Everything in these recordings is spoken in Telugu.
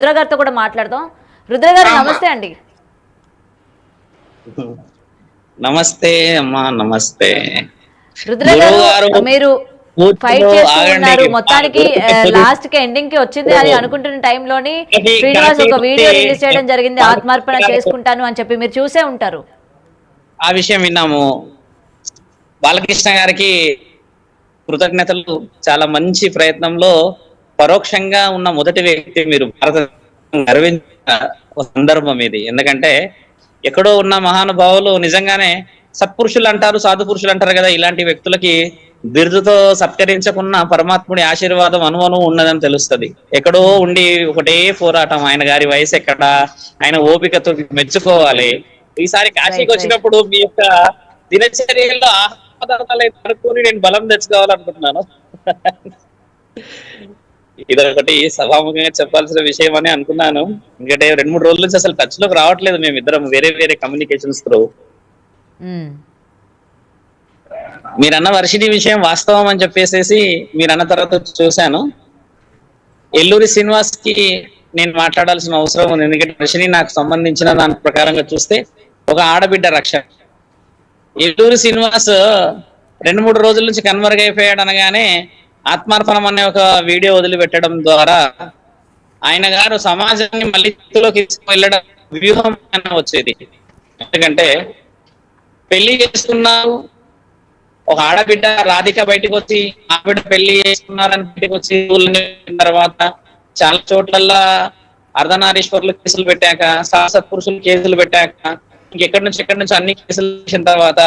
రుద్ర గారితో కూడా మాట్లాడదాం. రుద్ర గారు నమస్తే అండి. నమస్తే అమ్మా, నమస్తే. రుద్ర గారు మీరు ఫైట్ చేస్తూ ఉన్నారు, మొత్తానికి లాస్ట్ కి ఎండింగ్ కి వచ్చింది అని అనుకుంటున్న టైంలోని శ్రీనివాస్ ఒక వీడియో రిలీజ్ చేయడం జరిగింది, ఆత్మార్పణ చేసుకుంటాను అని చెప్పి. మీరు చూసే ఉంటారు. ఆ విషయం విన్నాము. బాలకృష్ణ గారికి కృతజ్ఞతలు. చాలా మంచి ప్రయత్నంలో పరోక్షంగా ఉన్న మొదటి వ్యక్తి మీరు. భారత గర్వించిన సందర్భం ఇది. ఎందుకంటే ఎక్కడో ఉన్న మహానుభావులు నిజంగానే సత్పురుషులు అంటారు, సాధు పురుషులు అంటారు కదా, ఇలాంటి వ్యక్తులకి బిరుదుతో సత్కరించకున్న పరమాత్ముడి ఆశీర్వాదం అనువను ఉన్నదని తెలుస్తుంది. ఎక్కడో ఉండి ఒకటే పోరాటం. ఆయన గారి వయసు ఎక్కడ, ఆయన ఓపికతో మెచ్చుకోవాలి. ఈసారి కాశీకి వచ్చినప్పుడు మీ యొక్క దినచర్యల్లో ఆహ్లాదాలు కనుక్కొని నేను బలం తెచ్చుకోవాలనుకుంటున్నాను. ఇదొకటి సభాముఖంగా చెప్పాల్సిన విషయం అని అనుకున్నాను. ఎందుకంటే 2-3 రోజుల నుంచి అసలు టచ్ లోకి రావట్లేదు మేమిద్దరం, వేరే వేరే కమ్యూనికేషన్స్ త్రూ. మీరన్న వర్షిణి విషయం వాస్తవం అని చెప్పేసి మీరన్న తర్వాత చూశాను. ఎల్లూరి శ్రీనివాస్ కి నేను మాట్లాడాల్సిన అవసరం ఉంది. ఎందుకంటే వర్షిణి నాకు సంబంధించిన దాని ప్రకారంగా చూస్తే ఒక ఆడబిడ్డ రక్షణ. ఎల్లూరి శ్రీనివాస్ 2-3 రోజుల నుంచి కన్వర్గైపోయాడు అనగానే ఆత్మార్పణం అనే ఒక వీడియో వదిలిపెట్టడం ద్వారా ఆయన గారు సమాజాన్ని మళ్ళీ తీసుకువెళ్ళడం వ్యూహం వచ్చేది. ఎందుకంటే పెళ్లి చేసుకున్నారు, ఒక ఆడబిడ్డ రాధిక బయటకు వచ్చి ఆవిడ పెళ్లి చేసుకున్నారని బయటకు వచ్చి తర్వాత చాలా చోట్లల్లా అర్ధనారీశ్వరులు కేసులు పెట్టాక, సత్పురుషులు కేసులు పెట్టాక, ఇంకెక్కడి నుంచి అన్ని కేసులు చేసిన తర్వాత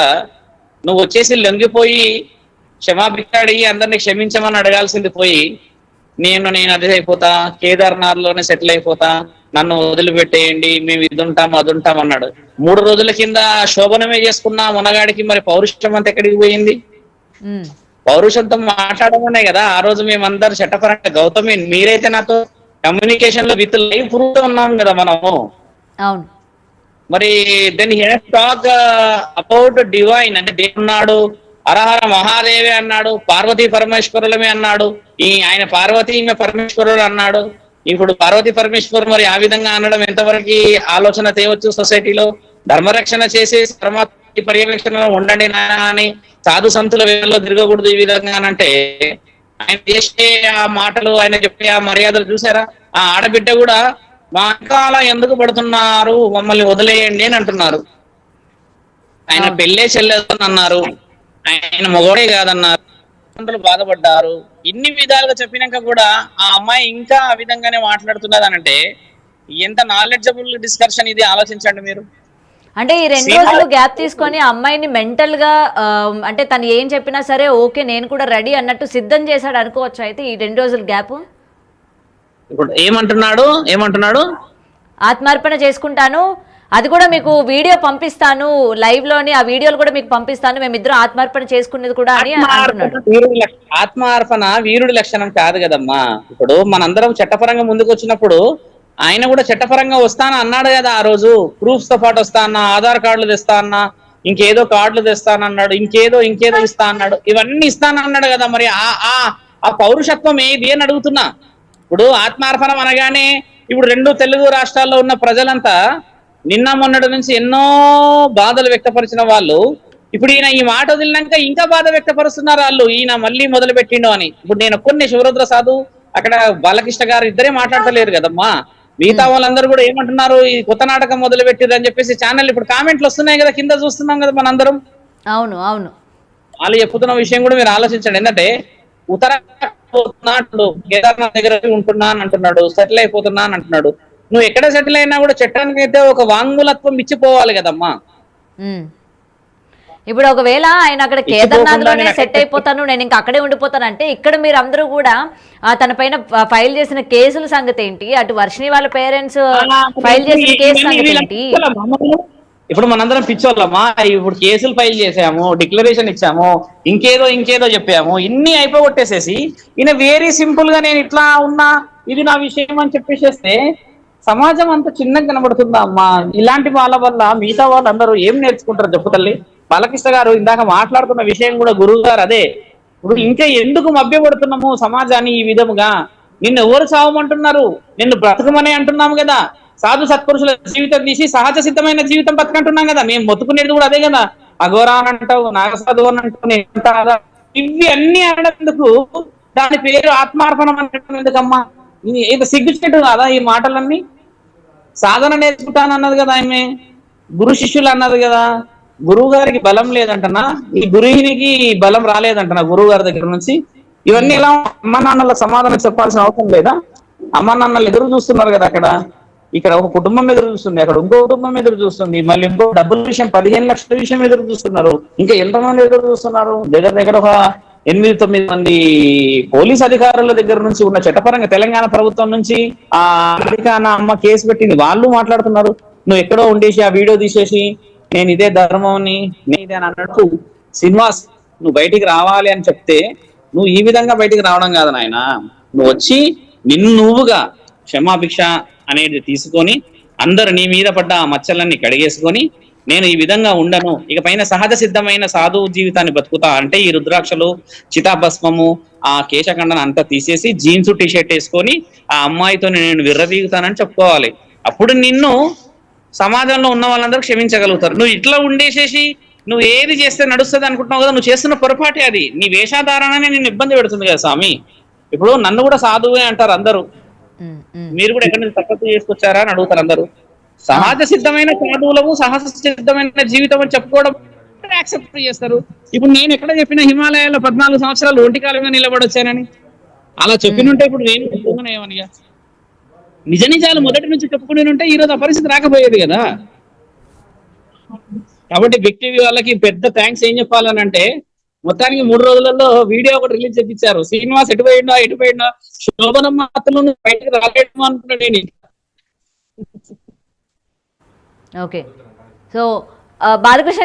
నువ్వు వచ్చేసి లొంగిపోయి క్షమాభిక్ష అడిగి అందరినీ క్షమించమని అడగాల్సింది పోయి నేను అదే అయిపోతా, కేదార్నాథ్ లోనే సెటిల్ అయిపోతా, నన్ను వదిలిపెట్టేయండి, మేము ఇది ఉంటాం అది ఉంటాం అన్నాడు. 3 రోజుల కింద శోభనమే చేసుకున్న మునగాడికి మరి పౌరుషం అంతా ఎక్కడికి పోయింది? పౌరుషంతో మాట్లాడమనే కదా ఆ రోజు మేమందరం చట్టపరంగా గౌతమి మీరైతే నాతో కమ్యూనికేషన్ లో విత్ లైవ్ ప్రూఫ్ ఉన్నాం కదా మనము. అవును. మరి then he talk about divine, అంటే దేవున్నాడు, హరహర మహాదేవి అన్నాడు, పార్వతీ పరమేశ్వరులమే అన్నాడు, ఆయన పార్వతీ పరమేశ్వరుడు అన్నాడు. ఇప్పుడు పార్వతీ పరమేశ్వరు మరి ఆ విధంగా అనడం ఎంతవరకు ఆలోచన తేవచ్చు సొసైటీలో? ధర్మరక్షణ చేసి పరమాత్మ పర్యవేక్షణలో ఉండండి నాయన అని సాధు సంతుల వేళలో తిరగకూడదు ఈ విధంగా అంటే ఆయన చేసే ఆ మాటలు, ఆయన చెప్పే ఆ మర్యాదలు చూసారా? ఆ ఆడబిడ్డ కూడా మా ఇంకా అలా ఎందుకు పడుతున్నారు, మమ్మల్ని వదిలేయండి అని అంటున్నారు. ఆయన పెళ్ళే చెల్లేదని అన్నారు, ఆయన మొగడే కాదన్నారు, బాధపడ్డారు. ఇన్ని విధాలుగా చెప్పినాక కూడా ఆ అమ్మాయి ఇంకా ఆ విధంగానే మాట్లాడుతున్నది అనంటే ఎంత నాలెడ్జబుల్ డిస్కషన్ ఇది, ఆలోచించండి మీరు. అంటే ఈ 2 రోజులు గ్యాప్ తీసుకొని అమ్మాయిని మెంటల్ గా, అంటే తను ఏం చెప్పినా సరే ఓకే నేను కూడా రెడీ అన్నట్టు సిద్ధం చేశాడు అనుకోవచ్చు అయితే ఈ 2 రోజులు గ్యాప్. ఇప్పుడు ఏమంటున్నాడు ఆత్మార్పణ చేసుకుంటాను, అది కూడా మీకు వీడియో పంపిస్తాను, లైవ్ లోని ఆ వీడియోలు కూడా మీకు పంపిస్తాను, మేమిద్దరం ఆత్మార్పణ చేసుకునేది కూడా అని అంటున్నాడు. ఆత్మార్పణ వీరుడి లక్షణం కాదు కదమ్మా. ఇప్పుడు మనందరం చట్టపరంగా ముందుకు వచ్చినప్పుడు ఆయన కూడా చట్టపరంగా వస్తాను అన్నాడు కదా ఆ రోజు. ప్రూఫ్స్ తో పాటు వస్తా అన్నా, ఆధార్ కార్డులు తెస్తా అన్నా, ఇంకేదో కార్డులు తెస్తానన్నాడు, ఇంకేదో ఇస్తా అన్నాడు, ఇవన్నీ ఇస్తానన్నాడు కదా. మరి ఆ పౌరుషత్వం ఏది అని అడుగుతున్నా. ఇప్పుడు ఆత్మార్పణం అనగానే ఇప్పుడు 2 తెలుగు రాష్ట్రాల్లో ఉన్న ప్రజలంతా నిన్న మొన్నటి నుంచి ఎన్నో బాధలు వ్యక్తపరిచిన వాళ్ళు ఇప్పుడు ఈయన ఈ మాట వదిలినాక ఇంకా బాధ వ్యక్తపరుస్తున్నారు వాళ్ళు, ఈయన మళ్ళీ మొదలు పెట్టిండు అని. ఇప్పుడు నేను కొన్ని శివరుద్ర సాధు, అక్కడ బాలకృష్ణ గారు ఇద్దరే మాట్లాడతలేరు కదమ్మా. మిగతా వాళ్ళందరూ కూడా ఏమంటున్నారు, ఈ కొత్త నాటకం మొదలు పెట్టిరు అని చెప్పేసి ఛానల్ ఇప్పుడు కామెంట్లు వస్తున్నాయి కదా, కింద చూస్తున్నాం కదా మనందరం. అవును అవును. వాళ్ళు చెప్పుతున్న విషయం కూడా మీరు ఆలోచించండి. ఏంటంటే ఉత్తరాఖండ్ కేదార్నాథ్ దగ్గర ఉంటున్నా అని అంటున్నాడు, సెటిల్ అయిపోతున్నా అని అంటున్నాడు. నువ్వు ఎక్కడ సెటిల్ అయినా కూడా చట్టానికి అయితే ఒక వాంగ్మూలత్వం ఇచ్చిపోవాలి కదమ్మా. ఇప్పుడు ఒకవేళ ఆయన అక్కడ కేదార్నాథ్ లోనే సెట్ అయిపోతాను, నేను ఇంకా అక్కడే ఉండిపోతాను అంటే ఇక్కడ మీరు అందరూ కూడా తన పైన ఫైల్ చేసిన కేసుల సంగతి ఏంటి, అటు వర్షిణి వాళ్ళ పేరెంట్స్ ఫైల్ చేసిన కేసు సంగతి ఏంటి? ఇప్పుడు మనందరం పిచ్చోళ్ళమ్మా. ఇప్పుడు కేసులు ఫైల్ చేసాము, డిక్లరేషన్ ఇచ్చాము, ఇంకేదో చెప్పాము, ఇన్ని అయిపోగొట్టేసేసి ఈయన వెరీ సింపుల్ గా నేను ఇట్లా ఉన్నా, ఇది నా విషయం అని చెప్పేసేస్తే సమాజం అంత చిన్నగా కనబడుతుందా అమ్మా? ఇలాంటి వాళ్ళ వల్ల మిగతా వాళ్ళందరూ ఏం నేర్చుకుంటారు చెప్పు తల్లి. బాలకృష్ణ గారు ఇందాక మాట్లాడుతున్న విషయం కూడా గురువు గారు అదే. ఇప్పుడు ఇంకా ఎందుకు మభ్యపడుతున్నాము సమాజాన్ని ఈ విధముగా? నిన్ను ఎవరు చావమంటున్నారు? నిన్ను బ్రతకమని అంటున్నాము కదా. సాధు సత్పురుషుల జీవితం తీసి సహజ సిద్ధమైన జీవితం బతకంటున్నాం కదా. మేము మొత్తుకునేది కూడా అదే కదా. అఘోరా అని అంటావు, నాగసాధు అని అంటావు. ఇవి అన్ని అనేందుకు దాని పేరు ఆత్మార్పణం అనడం ఎందుకమ్మా? ఇది ఏదో సిగ్గుచేటు కాదా ఈ మాటలన్నీ? సాధన నేర్చుకుంటాను అన్నది కదా ఆమె, గురు శిష్యులు అన్నది కదా. గురువు గారికి బలం లేదంటనా, ఈ గురువునికి బలం రాలేదంటనా గురువు గారి దగ్గర నుంచి? ఇవన్నీ ఎలా అమ్మ నాన్నల సమాధానం చెప్పాల్సిన అవసరం లేదా? అమ్మ నాన్నలు ఎదురు చూస్తున్నారు కదా అక్కడ. ఇక్కడ ఒక కుటుంబం ఎదురు చూస్తుంది, అక్కడ ఇంకో కుటుంబం ఎదురు చూస్తుంది, మళ్ళీ ఇంకో డబ్బుల విషయం 15 లక్షల విషయం ఎదురు చూస్తున్నారు. ఇంకా ఎంతమంది ఎదురు చూస్తున్నారు? దగ్గర దగ్గర ఒక 8-9 మంది పోలీస్ అధికారుల దగ్గర నుంచి ఉన్న చట్టపరంగా తెలంగాణ ప్రభుత్వం నుంచి ఆ అమ్మ కేసు పెట్టింది, వాళ్ళు మాట్లాడుతున్నారు. నువ్వు ఎక్కడో ఉండేసి ఆ వీడియో తీసేసి నేను ఇదే ధర్మంని నేను ఇదే అని అన్నట్టు శ్రీనివాస్ నువ్వు బయటికి రావాలి అని చెప్తే నువ్వు ఈ విధంగా బయటికి రావడం కాదు నాయన. నువ్వు వచ్చి నువ్వుగా క్షమాభిక్ష అనేది తీసుకొని అందరు నీ మీద పడ్డ ఆ మచ్చలన్నీ కడిగేసుకొని నేను ఈ విధంగా ఉండను, ఇక పైన సహజ సిద్ధమైన సాధువు జీవితాన్ని బతుకుతా అంటే ఈ రుద్రాక్షలు, చితాభస్మము, ఆ కేశఖండన అంతా తీసేసి జీన్స్ టీషర్ట్ వేసుకొని ఆ అమ్మాయితో నేను విర్రవీగుతానని చెప్పుకోవాలి. అప్పుడు నిన్ను సమాజంలో ఉన్న వాళ్ళందరూ క్షమించగలుగుతారు. నువ్వు ఇట్లా ఉండేసేసి నువ్వు ఏది చేస్తే నడుస్తుంది అనుకుంటున్నావు కదా, నువ్వు చేస్తున్న పొరపాటే అది. నీ వేషాధారణనే నిన్ను ఇబ్బంది పెడుతుంది కదా స్వామి. ఇప్పుడు నన్ను కూడా సాధువే అంటారు అందరూ, మీరు కూడా ఎక్కడి నుంచి తప్పట్టు చేసుకొచ్చారా అని అడుగుతారు అందరూ. సమాజ సిద్ధమైన సాధువులము సహజ సిద్ధమైన జీవితం అని చెప్పుకోవడం యాక్సెప్ట్ చేస్తారు. ఇప్పుడు నేను ఎక్కడ చెప్పిన హిమాలయాల్లో 14 సంవత్సరాలు ఒంటికాలంగా నిలబడొచ్చానని అలా చెప్పినుంటే ఇప్పుడు నేను ఏమనిగా నిజ నిజాలు మొదటి నుంచి చెప్పుకుని ఉంటే ఈ రోజు ఆ పరిస్థితి రాకపోయేది కదా. కాబట్టి వ్యక్తి వాళ్ళకి పెద్ద థ్యాంక్స్ ఏం చెప్పాలని అంటే, మొత్తానికి 3 రోజులలో వీడియో ఒకటి రిలీజ్ చేయించారు. శ్రీనివాస్ ఎటు పోయిండో శోభనం మాత్రం బయటకు రాలేడు అనుకున్నాడు నేను. Okay, so Balakrishna